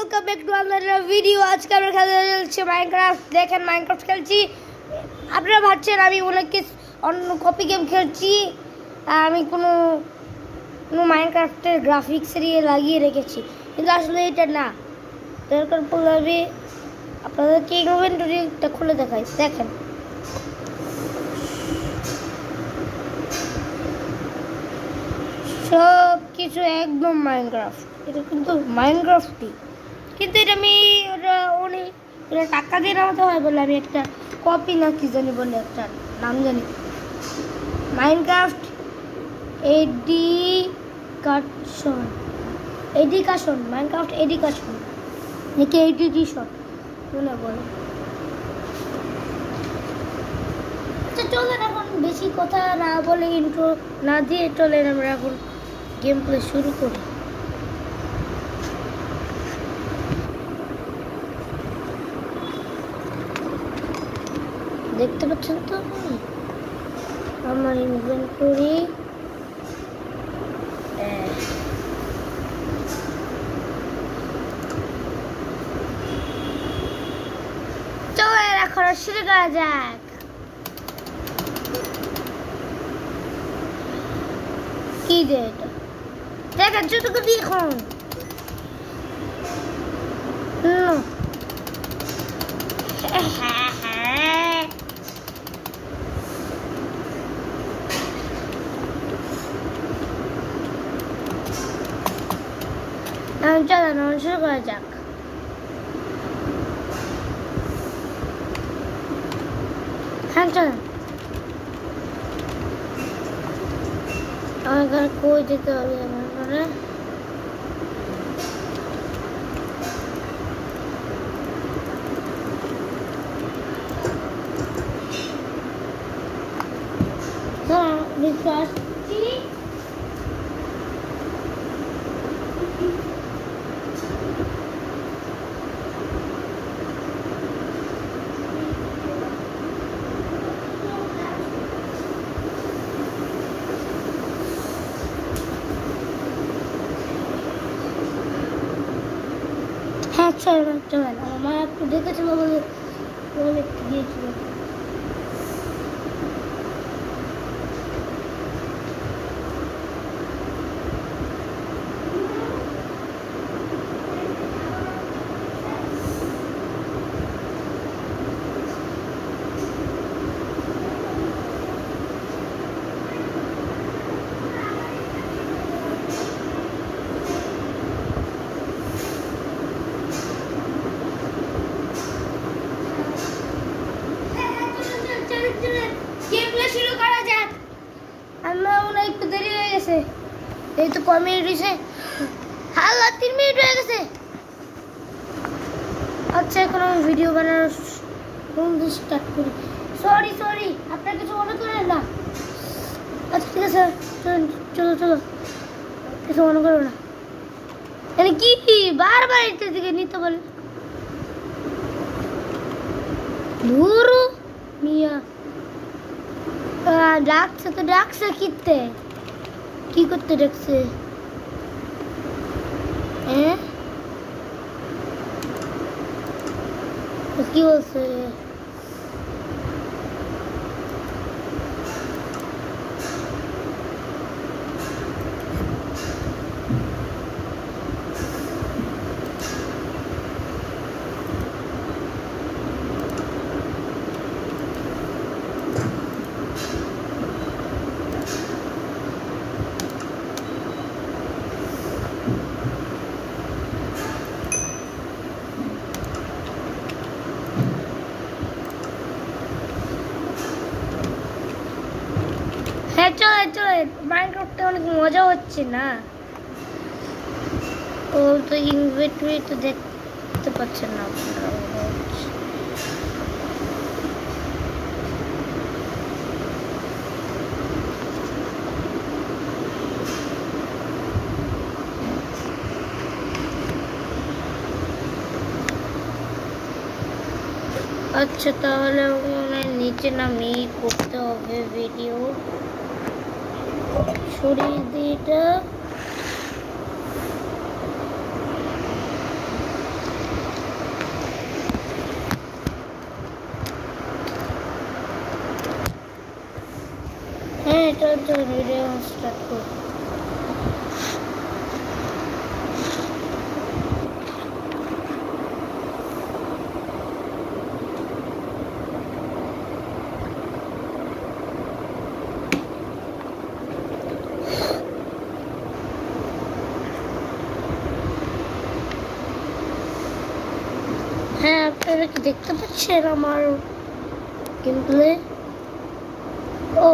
Welcome back to another video. আজকে আমরা খেলছি মাইনক্রাফট। দেখেন মাইনক্রাফট খেলছি। আপনারা ভাবছেন আমি অনেক অন্য কপি গেম খেলছি, আমি কোনো মাইনক্রাফটের গ্রাফিক্সের লাগিয়ে রেখেছি, কিন্তু আসলে এটা না। দরকার পড়লে আমি আপনাদেরকে ইনভেন্টরিটা খুলে দেখাই। দেখেন সব কিছু একদম মাইনক্রাফট। এটা কিন্তু মাইনক্রাফটই, কিন্তু এটা আমি অনেক টাকা দিয়ে নামাতে হয় বলে আমি একটা কপি না কি জানি বলে একটা নাম জানি, মাইনক্রাফট এডিকাশন মাইনক্রাফট এডিকাশন নাকি এডিশন মনে বলে। আচ্ছা চলেন এখন বেশি কথা না বলে, ইন্ট্রো না দিয়ে চলেন আমরা এখন গেম প্লে শুরু করি। দেখতে পাচ্ছেন তো আমার ইনভেন্টরি, চলে এখন শুরু করা যাক। কি যে এটা দেখেন ছোট করে এখন চলেন শুরু করা যাক। হ্যাঁ চলেন, আমার কই যেতে হবে আমার ঘরে। হ্যাঁ বিশ্বাস চলেন আমার মা একটু দেখেছিল বলে একটু দিয়েছিল। একটু দেরি হয়ে গেছে, এই তো কয় মিনিট হয়েছে, হালা 3 মিনিট হয়ে গেছে। আচ্ছা এখন আমি ভিডিও বানানোর স্টার্ট করি। সরি আপনার কিছু মনে করেন না। আচ্ছা ঠিক আছে চলো কিছু মনে করো না। মানে কি বারবার এটার দিকে নিতে বলে ধুরু মিয়া। ডাকছে কি করতে ডাকছে? কি বলছে? চলে মাইনক্রাফটে অনেক মজা হচ্ছে না? ও তো ইনভেন্টরি তো দেখতে পাচ্ছেন না আপনারা। আচ্ছা তাহলে নিচে নামিয়ে করতে হবে ভিডিও। সরিয়ে দিটা চলুন ভিডিও স্টার্ট করি। হ্যাঁ, আপনারা কি দেখতে পাচ্ছেন আমার গেম প্লে? ও